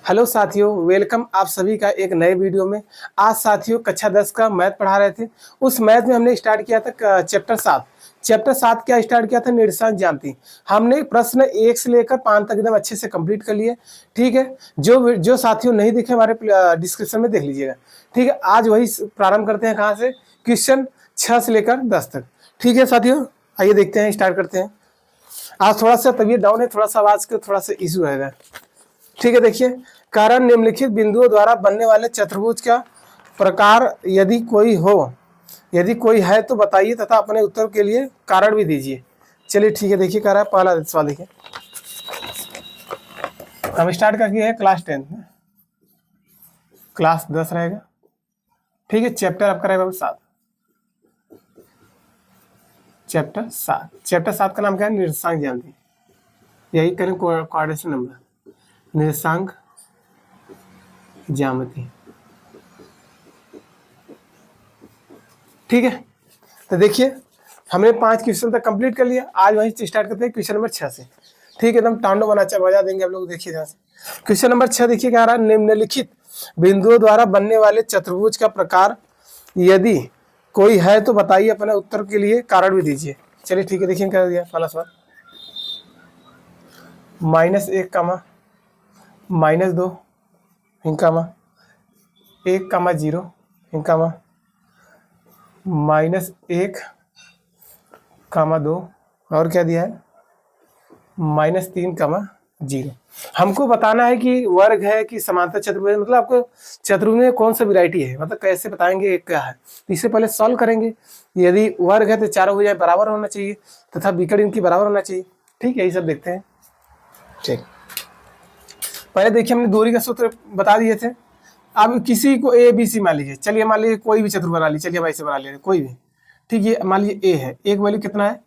Hello साथियों, welcome आप सभी का एक नए वीडियो में। आज साथियों कक्षा 10 का मैथ पढ़ा रहे थे। उस मैथ में हमने स्टार्ट किया था चैप्टर 7 क्या स्टार्ट किया था, निर्देशांक ज्यामिति। हमने प्रश्न 1 से लेकर 5 तक एकदम अच्छे से कंप्लीट कर लिए। ठीक है, जो जो साथियों नहीं देखे हमारे डिस्क्रिप्शन में देख लीजिएगा। ठीक है, आज वही प्रारंभ करते हैं। कहाँ से? क्वेश्चन 6 से लेकर 10 तक। ठीक है साथियों, आइए देखते हैं, स्टार्ट करते हैं। आज थोड़ा सा तबीयत डाउन है, थोड़ा सा आवाज का थोड़ा सा इशू रहेगा। ठीक है, देखिए, कारण निम्नलिखित बिंदुओं द्वारा बनने वाले चतुर्भुज का प्रकार यदि कोई है तो बताइए तथा अपने उत्तर के लिए कारण भी दीजिए। चलिए ठीक है, देखिए कह रहा है पहला सवाल। देखिए हम स्टार्ट करके है क्लास 10 में, क्लास 10 रहेगा। ठीक है, चैप्टर आपका रहेगा 7। चैप्टर 7 का नाम क्या है? निर्देशांक ज्यामिति। यही करें कोऑर्डिनेशन नंबर, निर्देशांक ज्यामिति। ठीक है, तो देखिए हमने 5 क्वेश्चन तक कंप्लीट कर लिया। आज वहीं स्टार्ट करते हैं क्वेश्चन नंबर 6 से। ठीक है, एकदम तांडव बजा देंगे आप लोग। देखिए ध्यान से क्वेश्चन नंबर 6 देखिए क्या आ रहा है। निम्नलिखित बिंदुओं द्वारा बनने वाले चतुर्भुज का प्रकार यदि कोई है तो बताइए, अपने उत्तर के लिए कारण भी दीजिए। चलिए ठीक है, देखिए क्या दिया पहला सवाल। -1, -2, -1, -0, -1, -2 और क्या दिया है? -3, 0। हमको बताना है कि वर्ग है कि समांतर चतुर्भुज, मतलब आपको चतुर्भुज में कौन सा वैरायटी है, मतलब कैसे बताएंगे क्या है। तो इससे पहले सॉल्व करेंगे। यदि वर्ग है तो चारों भुजाएं बराबर होना चाहिए तथा विकर्ण इनकी बराबर होना चाहिए। ठीक है, यही सब देखते हैं। ठीक, पहले देखिए हमने दूरी का सूत्र बता दिए थे। अब किसी को ए बी सी मान लीजिए। चलिए मान लीजिए कोई भी चतुर्भुज बना लीजिए। चलिए हम ऐसे बना ले रहे कोई भी। ठीक है, मान लीजिए ए है, एक वैल्यू कितना है?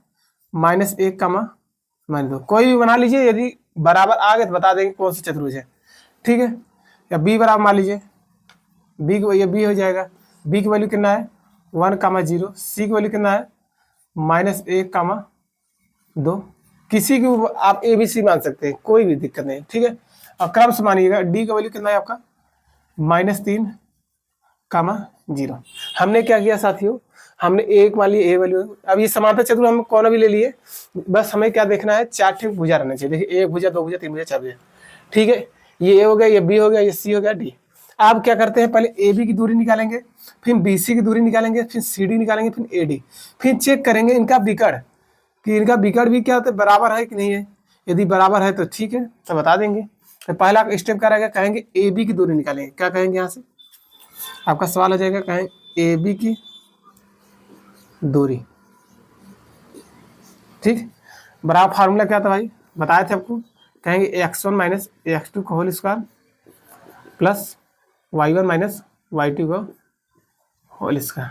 -1, -2, कोई भी बना लीजिए। यदि बराबर आ गए तो बता देंगे कौन सा चतुर्भुज है। ठीक है, या बी बराबर मान लीजिए, बी की ये बी हो जाएगा। बी की वैल्यू कितना है? 1, 0। सी की वैल्यू कितना है? -1, 2। किसी की आप ए बी सी मान सकते हैं, कोई भी दिक्कत नहीं। ठीक है, और क्रम से मानिएगा। डी का वैल्यू कितना है आपका? -3, 0। हमने क्या किया साथियों, हमने एक मान लिया ए वैल्यू। अब ये समांतर चतुर्भुज हम कौन भी ले लिए, बस हमें क्या देखना है, 4 ठीक भुजा रहना चाहिए। देखिए 1 भुजा, 2 भुजा, 3 भुजा, 4 भुजा। ठीक है, ये ए हो गया, ये बी हो गया, ये सी हो गया, डी। आप क्या करते हैं, पहले ए बी की दूरी निकालेंगे, फिर बी सी की दूरी निकालेंगे, फिर सी डी निकालेंगे, फिर ए डी। फिर चेक करेंगे इनका विकर्ण, कि इनका विकर्ण भी क्या होता है, बराबर है कि नहीं है। यदि बराबर है तो ठीक है, तो बता देंगे। तो पहला स्टेप क्या रहेगा, कहेंगे ए बी की दूरी निकालेंगे। क्या कहेंगे यहाँ से? आपका सवाल हो जाएगा, कहें ए बी की दूरी। ठीक, बराबर फार्मूला क्या था भाई, बताए थे आपको। कहेंगे x1 - x2 का whole square plus y1 - y2 का होल स्क्वायर।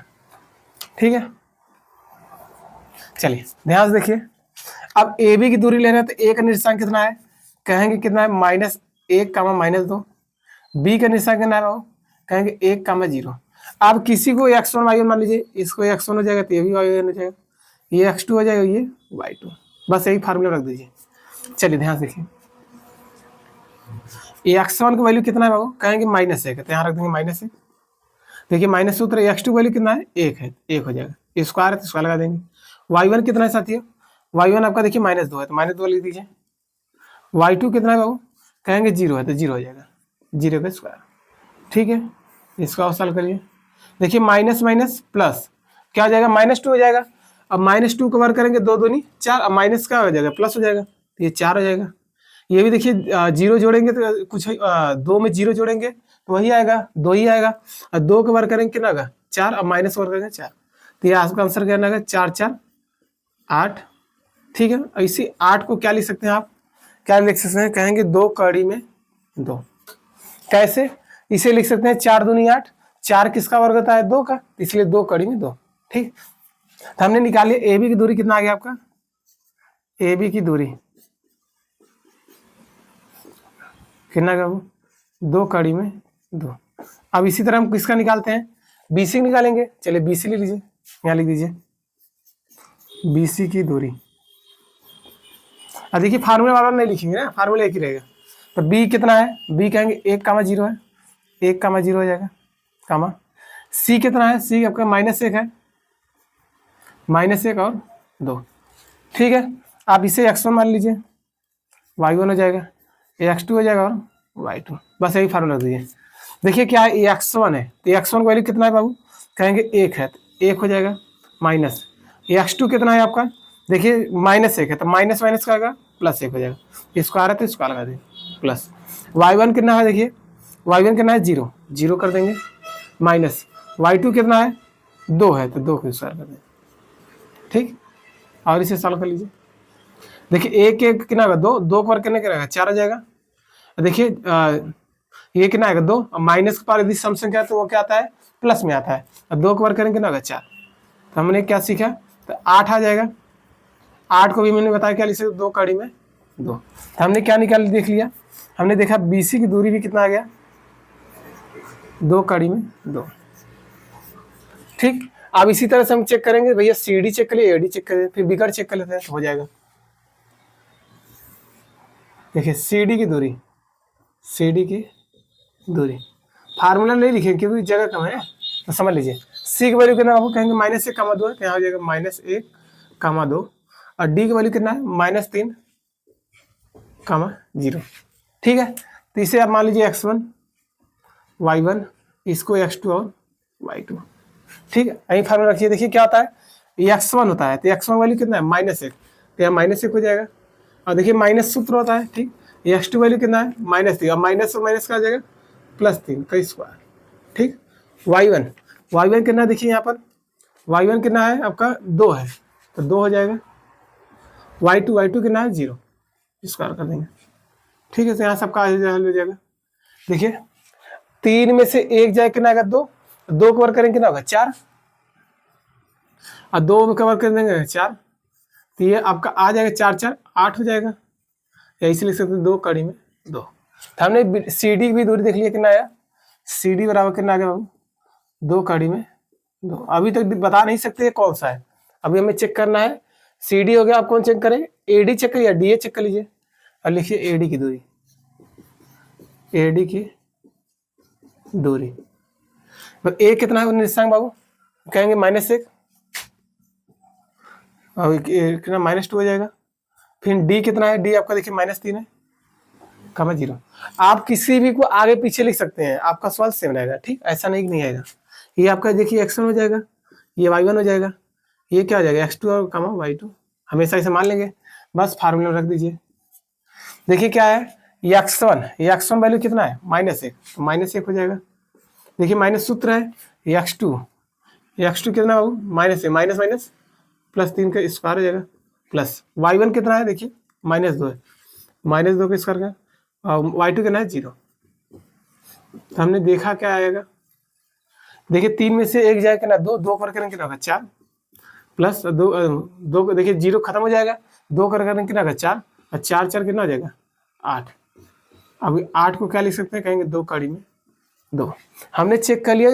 ठीक है, चलिए ध्यान से देखिए। अब ए बी की दूरी ले रहे हैं तो ए का निर्देशांक कितना है? कहेंगे कितना है? -1, -2। बी का निर्देशांक कितना है? कहेंगे 1, 0। आप किसी को x1 y1 मान लीजिए। इसको x1 हो जाएगा तो ये भी y1 हो जाएगा, ये x2 हो जाएगा, ये y2। बस यही फार्मूला रख दीजिए। चलिए ध्यान से देखिए, ये x1 का वैल्यू कितना है बाबू? कहेंगे -1 है, तो यहाँ रख देंगे -1। देखिए माइनस सूत्र, x2 वैल्यू कितना है? 1 है, 1 हो जाएगा। स्क्वायर है तो स्क्वायर लगा देंगे। y1 कितना है साथियों? y1 आपका देखिए -2 है, तो -2 लिख दीजिए। y2 कितना है बाबू? कहेंगे 0 है, तो 0 हो जाएगा, 0 का स्क्वायर। ठीक है, इसका सॉल्व करिए। देखिए माइनस माइनस प्लस क्या हो जाएगा? -2 हो जाएगा। अब -2 का वर्ग करेंगे, 2 दूनी 4। अब माइनस का हो जाएगा, प्लस हो जाएगा, तो ये 4 हो जाएगा। ये भी देखिए 0 जोड़ेंगे तो कुछ 2 में 0 जोड़ेंगे तो वही आएगा, 2 ही आएगा। और 2 का वर्ग करेंगे कितना होगा? 4। अब माइनस वर्ग करेंगे 4, तो ये आपका आंसर क्या आएगा? 4, 4, 8। ठीक है, इसी 8 को क्या लिख सकते हैं आप? क्या लिख सकते हैं? कहेंगे 2 कड़ी में 2। कैसे? इसे लिख सकते हैं 4 दूनी 8। 4 किसका वर्ग होता है? 2 का, इसलिए 2 कड़ी में 2। ठीक, तो हमने निकाली ए बी की दूरी। कितना आ गया आपका? ए बी की दूरी कितना का? 2 कड़ी में 2। अब इसी तरह हम किसका निकालते हैं? बीसी निकालेंगे। चलिए बीसी ले लीजिए, यहाँ लिख दीजिए बीसी की दूरी। अब देखिए फार्मूला वाला नहीं लिखेंगे ना, फार्मूला एक ही रहेगा। तो बी कितना है, बी कहेंगे 1,0 है, 1,0 हो जाएगा, कामा। सी कितना है, सी आपका -1 है, -1 और 2, ठीक है। आप इसे x1 मान लीजिए, y1 हो जाएगा, x2 हो जाएगा और y2, बस यही फार्मूला दीजिए। देखिए क्या है, x1 है तो x1 का वैल्यू कितना है बाबू, कहेंगे 1 है तो 1 हो जाएगा, माइनस x2 कितना है आपका, देखिए -1 है तो माइनस माइनस का आएगा, +1 हो जाएगा, स्क्वायर है तो स्क्वायर लगा देंगे, प्लस y1 कितना है, देखिए y1 कितना है 0, 0 कर देंगे, माइनस y2 कितना है 2 है तो 2 को स्क्वायर कर देंगे, ठीक। और इसे सॉल्व कर लीजिए। देखिए एक एक कितना होगा, 2, 2 पर कितने रहेगा, 4 आ जाएगा। देखिए ये कितना आएगा 2, माइनस के पार यदि सम संख्या है तो वो क्या आता है, प्लस में आता है, और 2 के बार करेंगे कितना होगा 4, तो हमने क्या सीखा, तो 8 आ जाएगा। 8 को भी मैंने बताया क्या लिख सकते, 2 कड़ी में 2, तो हमने क्या निकाल देख लिया, हमने देखा BC की दूरी भी कितना आ गया, 2 कड़ी में 2, ठीक। अब इसी तरह से हम चेक करेंगे, भैया CD चेक कर लिए, AD चेक करें, फिर बिगड़ चेक कर लेते हैं तो हो जाएगा। देखिए CD की दूरी, CD की दूरी फार्मूला नहीं लिखे क्योंकि जगह कम है, तो समझ लीजिए C की वैल्यू कितना, आपको कहेंगे -1,2 है, तो यहाँ हो जाएगा -1,2, और D की वैल्यू कितना है -3,0, ठीक है। तो इसे आप मान लीजिए x1 y1, इसको x2 और y2, ठीक है। यही फार्मूला रखिए। देखिए क्या होता है, x1 होता है तो x1 वैल्यू कितना है -1, तो यहाँ -1 हो जाएगा, और देखिए माइनस सूत्र होता है, ठीक। x2 वैल्यू कितना है -3, और माइनस और माइनस का आ जाएगा +3 का स्क्वायर, ठीक। y1 कितना, देखिए यहाँ पर y1 कितना है आपका 2 है तो 2 हो जाएगा, y2 कितना है 0, स्क्वायर कर देंगे, ठीक है। तो यहाँ सबका हल हो जाएगा। देखिए 3 में से 1 जाए कितना आएगा 2, 2 कवर करेंगे कितना होगा 4, और 2 कवर कर देंगे 4, तो ये आपका आ जाएगा 4 4 8 हो जाएगा, या इसे लिख सकते हैं 2 कड़ी में 2। तो हमने CD की भी दूरी देख लिया कितना आया, CD बराबर कितना आ गया बाबू 2 कड़ी में 2। अभी तक बता नहीं सकते कौन सा है, अभी हमें चेक करना है। CD हो गया, आप कौन चेक करें, AD चेक करिए, DA चेक कर लीजिए, और लिखिए AD की दूरी, AD की दूरी A कितना है निशांक बाबू, कहेंगे -1, और कितना -2 हो जाएगा। फिर D कितना है, D आपका देखिए -3 है, -0। आप किसी भी को आगे पीछे लिख सकते हैं, आपका सवाल सेम रहेगा, ठीक, ऐसा नहीं आएगा। ये आपका देखिए x1 हो जाएगा, ये y1 हो जाएगा, ये क्या हो जाएगा x2 और y2, हमेशा इसे मान लेंगे, बस फार्मूला रख दीजिए। देखिए क्या है, ये x1 वैल्यू कितना है -1, तो -1 हो जाएगा। देखिए माइनस सूत्र है, ये x2 कितना हो -1, माइनस माइनस +3 का स्क्वायर हो जाएगा, प्लस y1 कितना है, देखिए -2 है, -2 का स्क्वायर का, और y2 कितना है 0। तो हमने देखा क्या आएगा, देखिए 3 में से 1 जाए कितना 2, 2 कर करेंगे कितना होगा 4, प्लस 2 देखिए 0 खत्म हो जाएगा, 2 कर करेंगे कितना होगा 4, और 4 4 कितना हो जाएगा 8। अभी 8 को क्या लिख सकते हैं, कहेंगे 2 कड़ी में 2। हमने चेक कर लिया,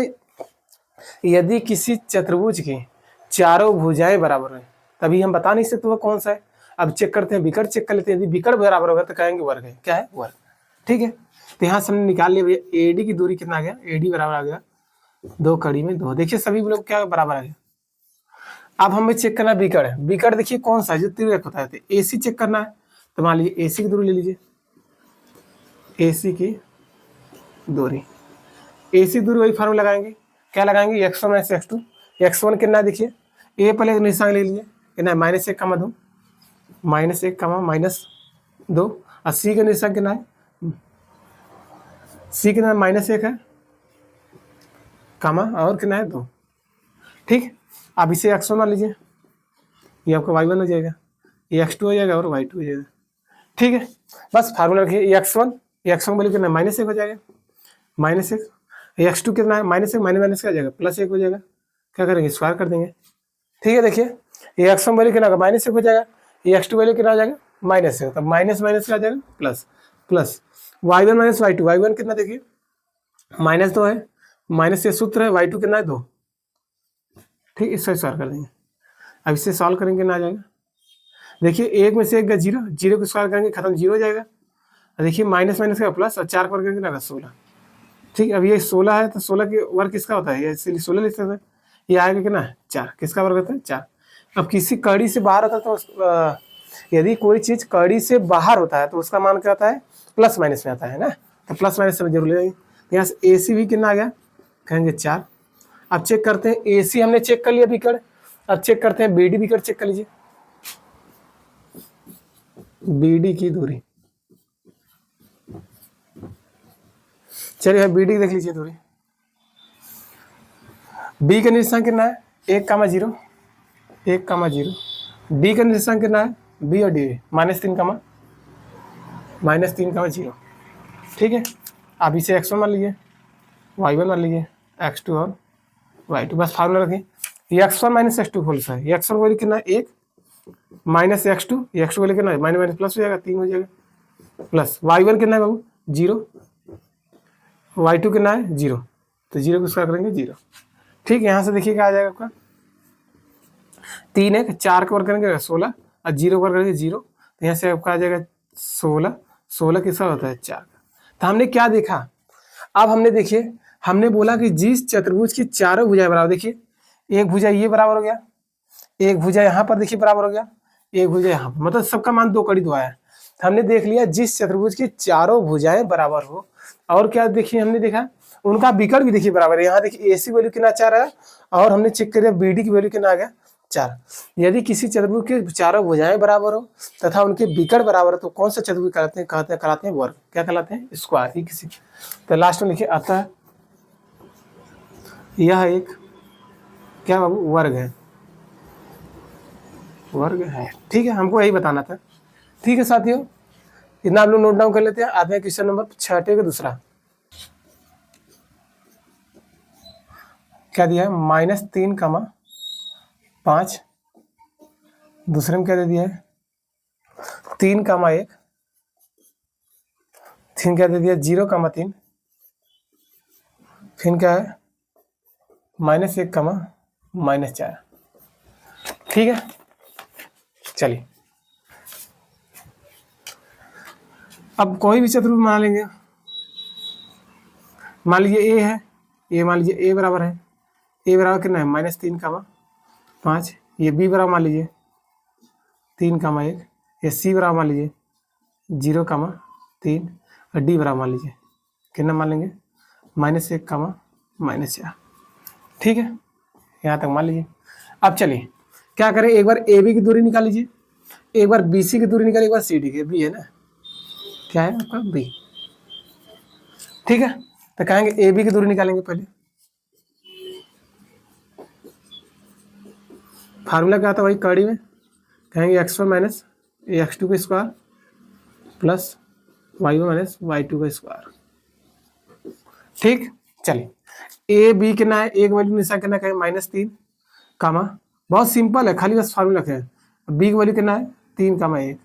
यदि किसी चतुर्भुज की चारों भुजाएं बराबर है तभी हम बता नहीं सकते वह कौन सा है। अब चेक करते हैं, विकर्ण चेक कर लेते हैं, यदि विकर्ण बराबर होगा तो कहेंगे वर्ग है, क्या है वर्ग, ठीक है। तो यहाँ से हमने निकाल लिया भैया AD की दूरी कितना आ गया, AD बराबर आ गया 2 कड़ी में 2। देखिए सभी लोग क्या बराबर आ गया। अब हमें चेक करना विकर्ण, विकर्ण देखिए कौन सा है जो तिर्यक होता है, तो AC चेक करना है, तो मान लीजिए AC की दूरी ले लीजिए, AC की दूरी, AC दूरी वही फार्मूला लगाएंगे, क्या लगाएंगे x1 - x2, x1 कितना है देखिए A पहले निशान ले लीजिए कितना है -1, -2, -1, -2, और C का निशान कितना है, C कितना -1 है, और कितना है 2, ठीक। अब इसे x1 मान लीजिए, ये आपका y1 हो जाएगा, ये x2 हो जाएगा और y2 हो जाएगा, ठीक है। बस फार्मूला रखिए, x1 वैल्यू कितना है -1 हो जाएगा, -1, x2 कितना है -1 माइनस का जाएगा +1 हो जाएगा, क्या करेंगे स्क्वायर कर देंगे, ठीक है। देखिए ये x1 वैल्यू कितना होगा -1 हो जाएगा, ये x2 वैल्यू कितना आ जाएगा -1, तब माइनस माइनस का आ जाएगा प्लस, y1 - y2, y1 कितना देखिए -2 है, माइनस से सूत्र है, y2 कितना है 2, ठीक, इससे स्क्वायर कर देंगे। अब इससे सॉल्व करेंगे ना आ जाएगा, देखिए 1 में से 1 का 0, 0 को स्क्वायर करेंगे खत्म 0 हो जाएगा, देखिए माइनस माइनस का प्लस और 4 का वर्ग करके कितना 16। ठीक, अब ये 16 है तो 16 के वर्ग किसका होता है, इसलिए 16 लिख सकते हैं। ये आएगा कितना 4, किसका वर्ग होता है 4। अब किसी कड़ी से बाहर होता है तो यदि कोई चीज कड़ी से बाहर होता है तो उसका मान क्या होता है, प्लस माइनस में आता है ना, तो प्लस माइनस से जरूर लेंगे। यहाँ से ए सी भी कितना आ गया, कहेंगे 4। अब चेक करते हैं, ए सी हमने चेक कर लिया बिकड़, अब चेक करते हैं बी डी बिकड़ चेक कर लीजिए। बी डी की दूरी, चलिए बी डी देख लीजिए दूरी। बी का निशान कितना है 1,0, 1,0। डी का निशान कितना है, बी और डी -3, -3,0। ठीक है, आप इसे x1 मान लीजिए, y1 मान लीजिए, x2 और y2, बस फार्मूला रखें। ये x1 माइनस x2 होल सा है, ये x1 वैल्यू कितना है 1 माइनस x2, ये x2 वैल्यू कितना है माइनस माइनस प्लस हो जाएगा 3 हो जाएगा, प्लस y1 कितना है बाबू 0, y2 कितना है 0, तो 0 को स्क्वायर करेंगे 0। ठीक, यहाँ से देखिए क्या आ जाएगा आपका 3 1 4 का वर्ग करेंगे 16 और 0 का वर्ग करेंगे 0, तो यहाँ से आपका आ जाएगा 16, 16 किसका होता है 4 का। तो हमने क्या देखा, अब हमने देखिए हमने बोला कि जिस चतुर्भुज की चारों भुजाएं बराबर, देखिए एक भुजा ये बराबर हो गया, एक भुजा यहाँ पर देखिए बराबर हो गया, एक भुजा यहाँ पर, मतलब सबका मान 2 कड़ी 2 आया। तो हमने देख लिया जिस चतुर्भुज की चारों भुजाएं बराबर हो, और क्या देखिए हमने देखा उनका विकर्ण भी देखिए बराबर है। यहाँ देखिए ए सी वैल्यू कितना 4 है, और हमने चेक किया बी डी की वैल्यू कितना आ गया 4। यदि किसी चतुर्भुज के चारों भुजाएं बराबर हो तथा उनके विकर्ण बराबर हो तो कौन सा चतुर्भुज कहलाते हैं वर्ग, क्या कहलाते हैं स्क्वायर ही किसी। तो लास्ट में लिखिए अतः यह एक क्या बाबू वर्ग है, वर्ग है। ठीक है, हमको यही बताना था। ठीक है साथियों, इतना आप लोग नोट डाउन कर लेते हैं। आते हैं क्वेश्चन नंबर 6 का दूसरा, क्या दिया है -3,5, दूसरे में क्या दे दिया है 3,1, फिर क्या दे दिया 0,3, फिर क्या है -1, -4। ठीक है, चलिए अब कोई भी चतुर्भुज मान लेंगे। मान लीजिए ए है, ये मान लीजिए ए बराबर है, ए बराबर कितना है -3,5, ये बी बराबर मान लीजिए 3,1, ये सी बराबर मान लीजिए 0,3 और डी बराबर मान लीजिए कितना मान लेंगे -1, -4। ठीक है, यहाँ तक मान लीजिए। अब चलिए क्या करें, एक बार ए बी की दूरी निकाल लीजिए, एक बार बी सी की दूरी निकालिए, एक बार सी डी की, बी है ना, क्या है आपका बी। ठीक है, तो कहेंगे ए बी की दूरी निकालेंगे पहले। फार्मूला क्या था वही कड़ी में, कहेंगे x1 माइनस x2 का square plus y1 minus y2 का स्क्वायर। ठीक, चलिए ए बी कितना है, एक वैल्यू निशान कितना है -3, बहुत सिंपल है, खाली बस फार्मूला है। बी की वैल्यू कितना है 3,1।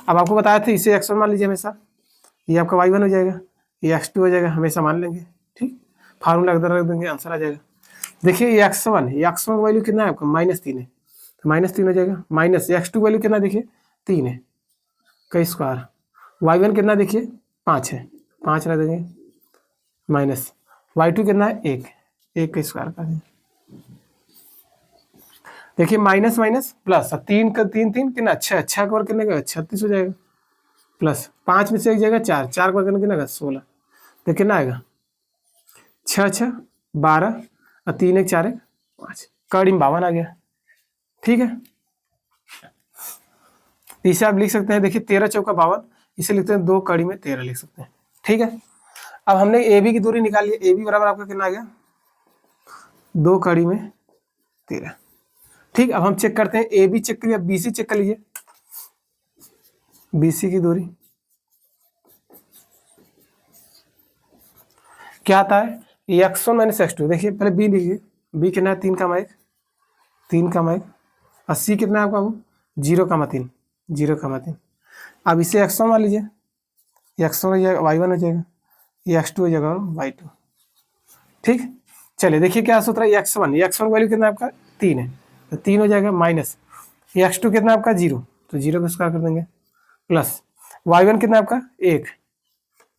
अब आपको बताया था इसे x1 मान लीजिए हमेशा, ये आपका y1 हो जाएगा, ये x2 हो जाएगा, हमेशा मान लेंगे। ठीक, फार्मूला इधर रख देंगे, आंसर आ जाएगा। देखिए ये x1 वैल्यू कितना है आपका -3 है, तो -3 हो जाएगा, माइनस x2 वैल्यू कितना देखिए 3 है का स्क्वायर, y1 कितना देखिए 5 है, 5 रख देंगे, माइनस y2 कितना है 1 का स्क्वायर कर देंगे। देखिए माइनस माइनस प्लस, 3 का 3 3 कितना 6, 6 का वर्ग करने का 36 हो जाएगा, प्लस 5 में से एक जाएगा 4, 4 का वर्ग करने कितना 16, तो कितना आएगा 6 6 12 और 3 1 4 1 5, कड़ी में 52 आ गया। ठीक है, इसे आप लिख सकते हैं, देखिए 13 चौका 52, इसे लिखते हैं 2 कड़ी में 13 लिख सकते हैं। ठीक है, अब हमने ए बी की दूरी निकाल ली, ए बी बराबर आपका कितना आ गया 2 कड़ी में 13। ठीक, अब हम चेक करते हैं, ए बी चेक करिए, बी सी चेक कर लीजिए, बी सी की दूरी क्या आता है x1 माइनस x2। देखिए पहले बी लिखिए, बी कितना है 3,1, 3,1 और सी कितना है आपका वो 0,3, 0,3। अब इसे x1 मान लीजिए, x1 हो जाएगा, y1 हो जाएगा, ये x2 हो जाएगा और y2। ठीक, चलिए देखिए क्या सूत्र है x1 वैल्यू कितना आपका 3 है, तो 3 हो जाएगा, माइनस ये x2 कितना आपका 0, तो 0 को स्क्वायर कर देंगे, प्लस y1 कितना है आपका 1,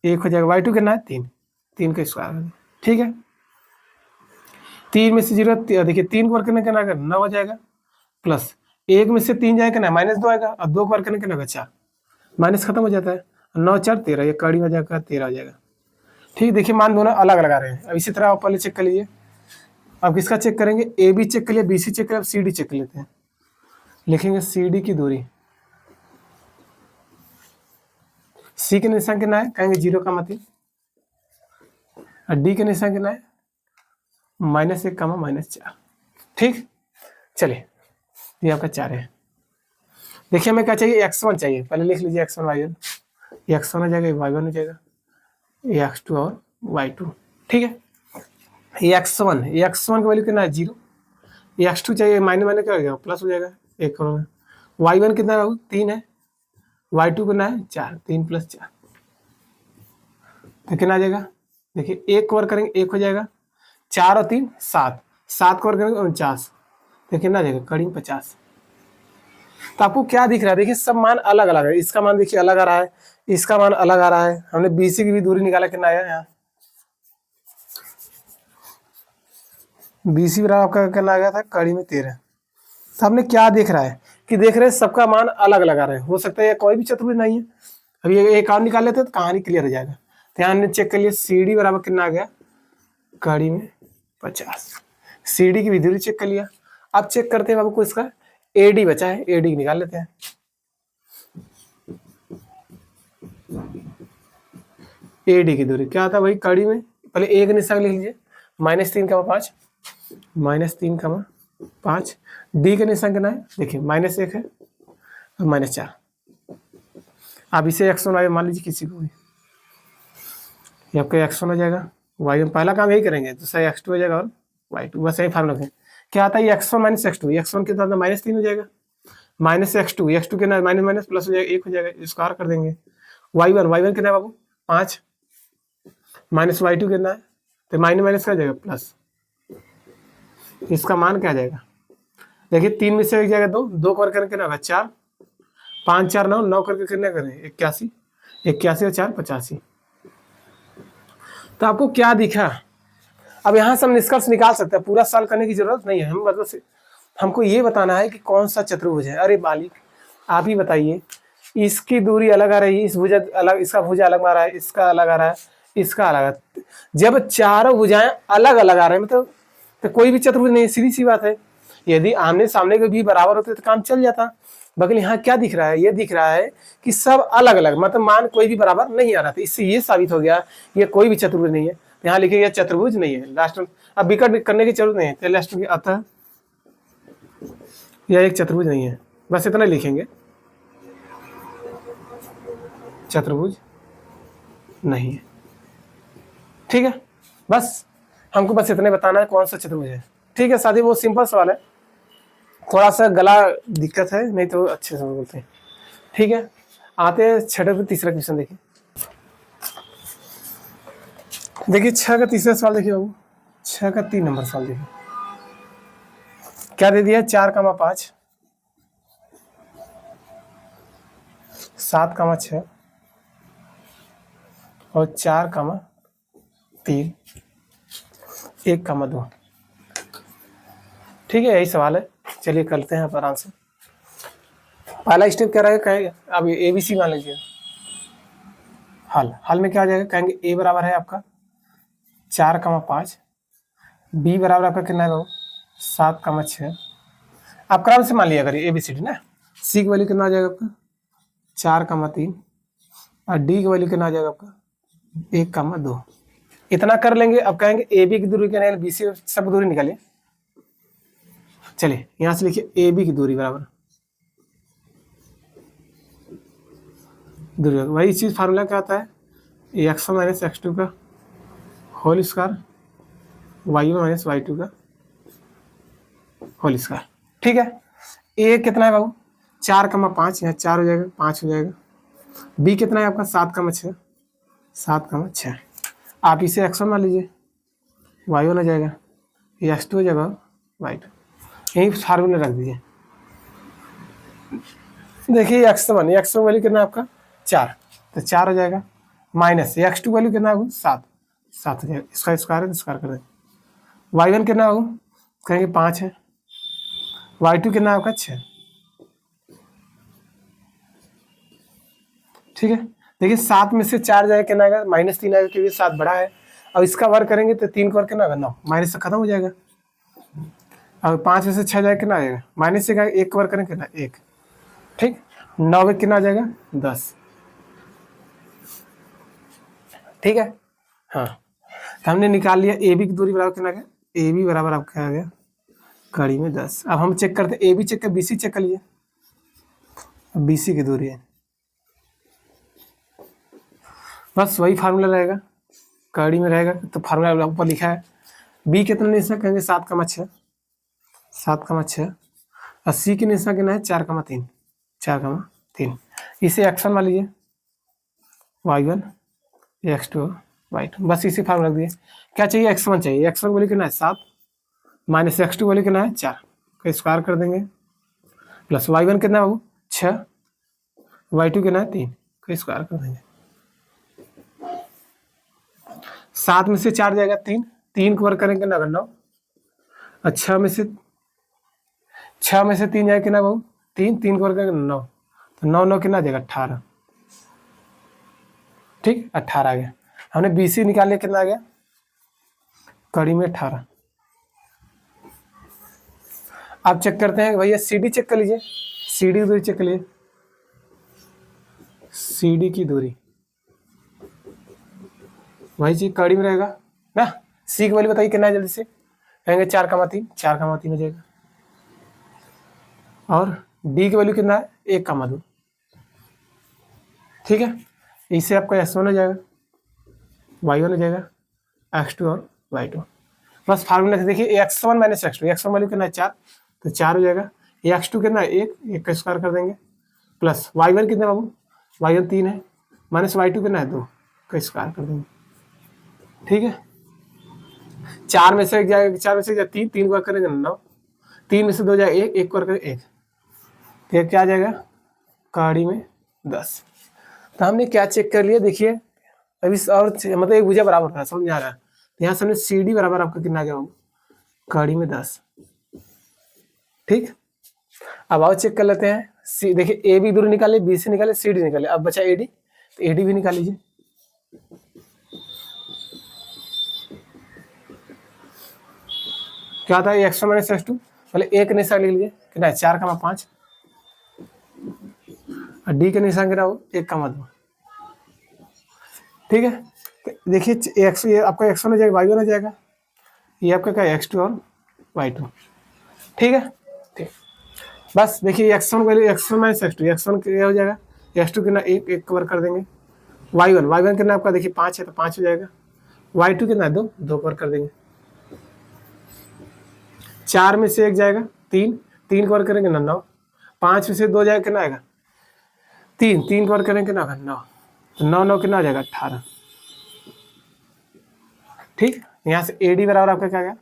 1 हो जाएगा। y2 कितना है 3, 3 का स्क्वायर, ठीक है। 3 में से 0 देखिए 3 को वर्ग करने का 9 हो जाएगा, प्लस 1 में से 3 जाएगा ना -2 आएगा, और 2 को वर्ग करने का 4, माइनस खत्म हो जाता है, 9 4 13, ये कड़ी हो जाएगा 13 हो जाएगा, ठीक। देखिए मान दोनों अलग लगा रहे हैं। अब इसी तरह आप पहले चेक कर लीजिए। अब किसका चेक करेंगे, ए बी चेक कर लिया, बी सी चेक कर लिया, अब सी डी चेक कर लेते हैं। लिखेंगे सी डी की दूरी, सी के निशान कितना है, कहेंगे 0 का मतलब, और डी के निशान कितना है -1 -4, ठीक। चलिए ये आपका 4 है। देखिए हमें क्या चाहिए, x1 चाहिए, पहले लिख लीजिए x1 y1, ये x1 हो जाएगा, y1 हो जाएगा, ये x2 और y2, ठीक है। ये x1 की वैल्यू कितना है 0, ये x2 चाहिए, माइनस क्या हो जाएगा प्लस हो जाएगा 1 करोड़। y1 कितना है 3 है, y2 कितना है 4, 3 + 4, तो कितना आ जाएगा, देखिए 1 को वर्ग करेंगे 1 हो जाएगा, 4 और 3 7, 7 को वर्ग करेंगे 49, तो कितना आ जाएगा करीब 50। तो आपको क्या दिख रहा है, देखिए सब मान अलग अलग है, इसका मान देखिए अलग आ रहा है, इसका मान अलग आ रहा है। हमने बीसी की भी दूरी निकाला, कितना आया यहाँ, बीसी बराबर आपका कितना आ गया था कड़ी में 13। तो हमने क्या देख रहा है कि देख रहे हैं सबका मान अलग लगा रहे हैं, हो सकता है कोई भी चतुर्भुज नहीं है। अभी एक और निकाल लेते हैं तो कहानी क्लियर हो जाएगा। तो यहाँ हमने चेक कर लिया, सी डी बराबर कितना आ गया कड़ी में 50, सी डी की भी दूरी चेक कर लिया। अब चेक करते हैं आपको इसका ए डी बचा है, ए डी निकाल लेते हैं। ए डी की दूरी क्या था भाई कड़ी में, पहले एक निशान लिख लीजिए, -3 का 5, -3 का 5, डी का निशान कितना है देखिए -1 है और -4। अब इसे x1 y1 मान लीजिए किसी को भी, ये आपका x1 हो जाएगा, y1 पहला काम यही करेंगे, दूसरा x2 हो जाएगा और y2, बस यही फार्मूला है। क्या आता है x1 - x2, x1 कितना था -3 हो जाएगा, -x2 कितना माइनस प्लस हो जाएगा 1 हो जाएगा, स्क्वायर कर देंगे। y1 कितना है बाबू 5, -y2 कितना है, तो माइनस क्या जाएगा प्लस, इसका मान क्या आ जाएगा देखिए 3 में से 1 जाएगा 2, 2 को वर्ग करके कितना होगा 4, 5 4 9, 9 करके कितना करें 81, 81 और 4 85। तो आपको क्या दिखा, अब यहाँ से हम निष्कर्ष निकाल सकते हैं, पूरा सॉल्व करने की जरूरत नहीं है, हम मतलब हमको ये बताना है कि कौन सा चतुर्भुज है। अरे बालिक आप ही बताइए, इसकी दूरी अलग आ रही है, इस भुजा अलग, इसका भुजा अलग आ रहा है, इसका अलग आ रहा है, इसका अलग है। जब चारों भुजाएं अलग अलग आ रहे हैं मतलब तो कोई भी चतुर्भुज नहीं, सीधी सी बात है। यदि आमने सामने के भी बराबर होते तो काम चल जाता। बगल यहाँ क्या दिख रहा है, ये दिख रहा है कि सब अलग अलग मतलब मान कोई भी बराबर नहीं आ रहा था, इससे ये साबित हो गया ये कोई भी चतुर्भुज नहीं है। यहाँ लिखे गया चतुर्भुज नहीं है, लास्ट में अब विकट करने की जरूरत नहीं है, तो लास्ट में अतः यह एक चतुर्भुज नहीं है, बस इतना लिखेंगे चतुर्भुज नहीं है, ठीक है। बस हमको बस इतने बताना है कौन सा चतुर्भुज है, ठीक है। साथी बहुत सिंपल सवाल है, थोड़ा सा गला दिक्कत है, नहीं तो अच्छे से बोलते हैं, ठीक है। आते हैं छठे पे तीसरा क्वेश्चन देखिए। देखिए 6 का तीसरा सवाल देखिए बाबू, 6 का 3 नंबर सवाल देखिए क्या दे दिया 4, 5, 7, 6 और 4, 3, 1, 2, ठीक है। यही सवाल है, चलिए करते हैं आप आराम से। पहला स्टेप क्या रहेगा, कहेंगे अब ए बी सी मान लीजिए, हल में क्या आ जाएगा, कहेंगे ए बराबर है आपका 4, 5, बी बराबर आपका कितना है 7, 6, आप क्रम से मान लिया करिए ए बी सी डी ना। सी की वैल्यू कितना आ जाएगा आपका 4, 3 और डी की वैल्यू कितना आ जाएगा आपका 1, 2, इतना कर लेंगे। अब कहेंगे ए बी की दूरी क्या है, बी सी सब दूरी निकालिए। चलिए यहां से लिखिए ए बी की दूरी बराबर दूरी, वही चीज फार्मूला क्या आता है x1 - x2 का होल स्क्वायर, y1 - y2 का होल स्क्वायर, ठीक है। ए कितना है बाबू 4, 5, यहाँ 4 हो जाएगा 5 हो जाएगा। बी कितना है आपका 7, 6, 7, 6, आप इसे x1 मान लीजिए, y1 हो जाएगा, ये x2 हो जाएगा y2, यही फार्मूला रख दीजिए। देखिए x1 वैल्यू कितना है आपका 4, तो 4 हो जाएगा, माइनस x2 वैल्यू कितना होगा 7, 7 हो जाएगा, इसका स्क्वायर है तो स्क्वायर कर देंगे। y1 कितना होगा, कहेंगे 5 है, y2 कितना होगा 6। ठीक है, देखिए 7 में से 4 जाएगा कितना आएगा, -3 आएगा क्योंकि 7 बड़ा है। अब इसका वर्ग करेंगे तो 3 का वर्ग कितना होगा 9, माइनस से खत्म हो जाएगा। अब 5 में से 6 जाएगा कितना आएगा, माइनस से 1 का वर्ग करेंगे कितना 1। ठीक, 9 में कितना आ जाएगा 10। ठीक है, हाँ, तो हमने निकाल लिया ए बी की दूरी बराबर कितना आ गया, ए बी बराबर आपका आ गया कड़ी में 10। अब हम चेक करते हैं, ए बी चेक कर, बी सी चेक कर लीजिए, बी सी की दूरी है, बस वही फार्मूला रहेगा, कड़ी में रहेगा तो फार्मूला ऊपर लिखा है। बी कितना निशान कहेंगे 7,6, 7,6, और सी की निशान कितना है 4,3, 4,3। इसे x1 मान लीजिए, y1, x2, y2, बस इसी फार्मूला रख दिए। क्या चाहिए, x1 चाहिए, x1 वैल्यू कितना है 7, माइनस x2 वैल्यू कितना है 4 का स्क्वायर कर देंगे, प्लस y1 कितना हो 6, y2 कितना है 3 का स्क्वायर कर देंगे। 7 में से 4 जाएगा 3, 3 को वर्ग करेंगे ना 9, और 6 में से 3 जाएगा कितना बहु 3, 3 को वर्ग करेंगे 9, तो 9 9 कितना जाएगा 18। ठीक, 18 आ गया। हमने बी सी निकाल लिया, कितना आ गया कड़ी में 18। आप चेक करते हैं भैया, सी डी चेक कर लीजिए, सी डी की दूरी चेक कर लीजिए, सी डी की दूरी वही चीज कड़ी में रहेगा ना। सी की वैल्यू बताइए कितना है, जल्दी से कहेंगे 4,3, 4,3 हो जाएगा, और डी की वैल्यू कितना है 1,2। ठीक है, इससे आपका x1 हो जाएगा, y1 हो जाएगा, x2 और y2। बस फार्मूला से देखिए, x1 minus x2, x1 value कितना है 4, तो 4 हो जाएगा, x2 कितना है 1 का स्क्वायर कर देंगे, प्लस y1 कितना बाबू, y1 3 है, माइनस y2 कितना है 2 का स्क्वायर कर देंगे। ठीक है, 4 में से 1 जाएगा, 4 में से 3, 3 वर्ग करेंगे 9, 3 में से 2 जाएगा 1, 1 वर्ग करेंगे 1, तो क्या आ जाएगा कड़ी में 10। तो हमने क्या चेक कर लिया, देखिए अभी और मतलब एक भुजा बराबर था, समझ आ रहा है, तो यहाँ से हमने सी डी बराबर आपका कितना आ गया कड़ी में 10। ठीक, अब आओ चेक कर लेते हैं, सी देखिए ए बी दूरी निकाले, बी सी निकाले, सी डी निकाले, अब बचा ए डी, तो ए डी भी निकाल लीजिए। क्या होता है x1 माइनस x2, पहले ए का निशान लिख लीजिए कितना है 4,5, और डी का निशान कितना हो 1,2। ठीक है, तो देखिए एक्स, ये आपका x1 हो जाएगा, y1 हो जाएगा, ये आपका क्या है x2 और y2। ठीक है, ठीक, बस देखिए x1 value, x1 minus x2, x1 क्या हो जाएगा, x2 कितना 1 कवर कर देंगे, y1 कितना आपका देखिए 5 है, तो 5 हो जाएगा, y2 कितना 2 कवर कर देंगे, 4 में से 1 जाएगा 3, 3 कवर करेंगे ना 9, 5 में से 2 जाएगा कितना आएगा 3, 3 कवर करेंगे कितना 9, तो 9 9 कितना आ जाएगा 18। ठीक, यहाँ से ए डी बराबर आपका क्या गया,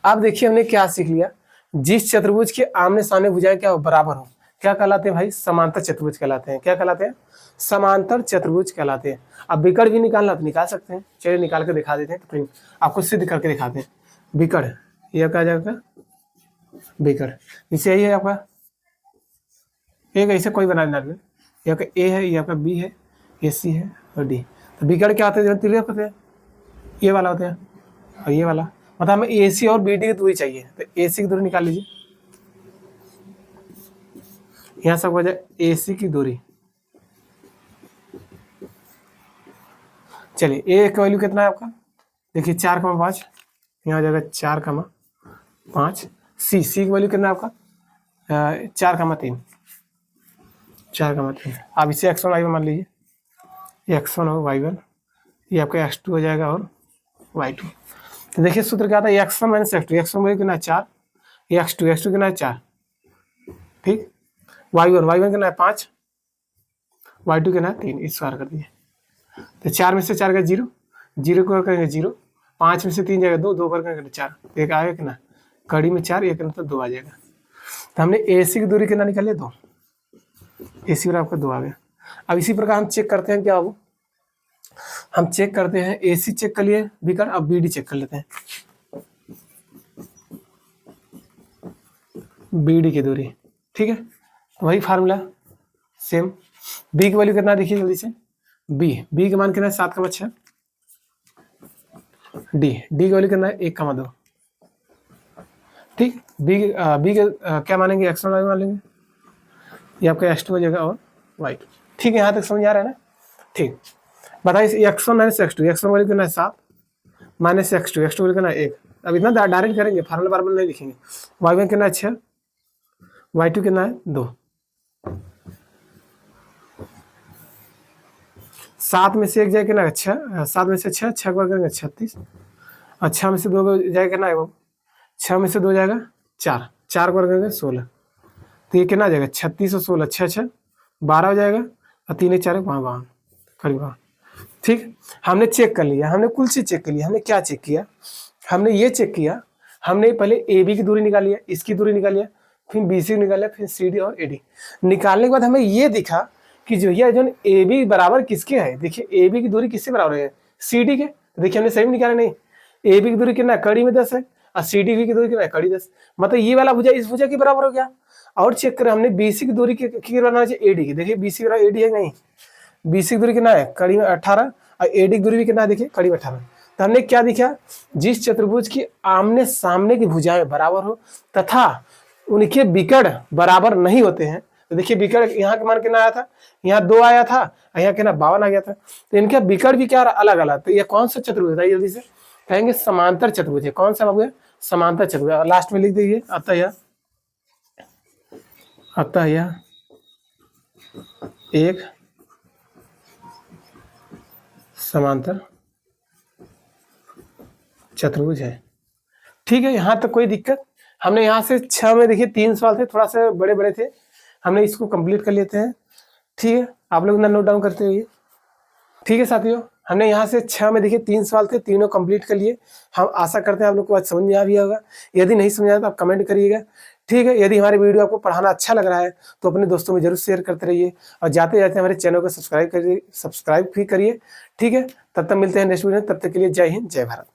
अब देखिए हमने क्या सीख लिया, जिस चतुर्भुज के आमने सामने भुजाएं क्या बराबर हो, क्या कहलाते हैं भाई, समांतर चतुर्भुज कहलाते हैं। क्या कहलाते हैं, समांतर चतुर्भुज कहलाते हैं। अब विकर्ण भी निकालना तो निकाल सकते हैं, चलिए निकाल के दिखा देते हैं, तो आपको सिद्ध करके दिखाते हैं। विकर्ण ये क्या जाएगा, विकर्ण इसे यही है आपका, एक ऐसे कोई बना देना, ये आपका ए है, ये आपका बी है, ये सी है और डी। तो विकर्ण क्या होते हैं, तिरछे होते हैं, ये वाला होते हैं और ये वाला, मतलब हमें ए सी और बी डी की दूरी चाहिए, तो ए सी की दूरी निकाल लीजिए, यहाँ सब हो जाए ए सी की दूरी। चलिए ए का वैल्यू कितना है आपका, देखिए 4,5, यहाँ हो जाएगा 4,5, सी की वैल्यू कितना है आपका 4,3, 4,3। आप इसे x1 y1 मान लीजिए, x1 और y1, ये आपका x2 हो जाएगा और y2। तो देखिए सूत्र क्या आता है, x1 minus x2, x1 value कितना है 4, ये x2 कितना है 4। ठीक, y1 कितना है 5, y2 कितना है 3, इस बार कर दिए, तो 4 में से 4 का 0, 0 को करेंगे 0, 5 में से 3 जाएगा 2, 2 कर करेंगे 4, एक आएगा कितना कड़ी में 4, एक मतलब 2 आ जाएगा। तो हमने AC की दूरी कितना निकाल लिया 2, AC बराबर आपका 2 आ गया। अब इसी प्रकार हम चेक करते हैं क्या बाबू, हम चेक करते हैं AC चेक कर लिए विकर्ण, अब BD चेक कर लेते हैं, BD की दूरी, ठीक है। वही फार्मूला सेम, B की वैल्यू कितना देखिए जल्दी से, B का मान कितना है 7,6, D की वैल्यू कितना है 1,2, ठीक। B के क्या मानेंगे, x1 मान लेंगे, ये आपका x2 हो जाएगा और y2, ठीक है। यहाँ तक समझ आ रहा है ना, ठीक। बताइए x1 minus x2, x1 value कितना है 7 माइनस x2 वैल्यू कितना है 1। अब इतना डायरेक्ट करेंगे, फार्मूला बार नहीं लिखेंगे। y1 कितना है 6, y2 कितना है 2, 7 में से 1 जाए कितना 6, 7 में से 6 6 बार करेंगे 36, और 6 में से 2 जाएगा कितना है, 6 में से 2 जाएगा 4, 4 बार करेंगे 16, तो ये कितना आ जाएगा 36 और 16 6 6 12 हो जाएगा, और 3 1 4 5 करीब, ठीक। हमने चेक कर लिया, हमने कुल चीज चेक कर लिया। हमने क्या चेक किया, हमने ये चेक किया, हमने पहले AB की दूरी निकाल लिया, इसकी दूरी निकाल लिया, फिर BC निकाला, फिर CD और AD निकालने के बाद हमें ये दिखा कि जो ये जो AB बराबर किसके है, देखिए AB की दूरी किससे बराबर है, CD के। तो देखिए हमने सही निकाला नहीं, AB की दूरी कितना कड़ी में 10 है, और CD की दूरी कितना कड़ी 10, मतलब ये वाला भुजा इस भुजा के बराबर हो गया। और चेक करें हमने BC की दूरी की बनाना चाहिए AD की, देखिए BC बराबर AD है नहीं, BC की दूरी कितना है कड़ी में 18, और AD की दूरी भी कितना है देखिए कड़ी में 18। तो हमने क्या दिखा, जिस चतुर्भुज की आमने सामने की भुजाएं बराबर हो तथा उनके विकर्ण बराबर नहीं होते हैं, तो देखिए विकर्ण यहाँ का मान कितना आया था, यहाँ 2 आया था, यहाँ कितना 52 आ गया था, तो इनके विकर्ण भी क्या अलग अलग। तो ये कौन सा चतुर्भुज है, जल्दी से कहेंगे समांतर चतुर्भुज है। कौन सा बाबू, समांतर चतुर्भुज, लास्ट में लिख दीजिए अतः एक समांतर चतुर्भुज है, ठीक है। यहाँ तक कोई दिक्कत, हमने यहाँ से 6 में देखिए 3 सवाल थे, थोड़ा सा बड़े बड़े थे, हमने इसको कंप्लीट कर लेते हैं, ठीक है। आप लोग नोट डाउन करते हुए, ठीक है साथियों। हमने यहाँ से 6 में देखिए 3 सवाल थे, तीनों कंप्लीट कर लिए। हम आशा करते हैं आप लोग को आज समझ में आ भी होगा, यदि नहीं समझ आया तो आप कमेंट करिएगा, ठीक है। यदि हमारी वीडियो आपको पढ़ाना अच्छा लग रहा है तो अपने दोस्तों में जरूर शेयर करते रहिए, और जाते जाते हमारे चैनल को सब्सक्राइब भी करिए, ठीक है। तब तक मिलते हैं नेक्स्ट वीडियो में, तब तक के लिए जय हिंद जय भारत।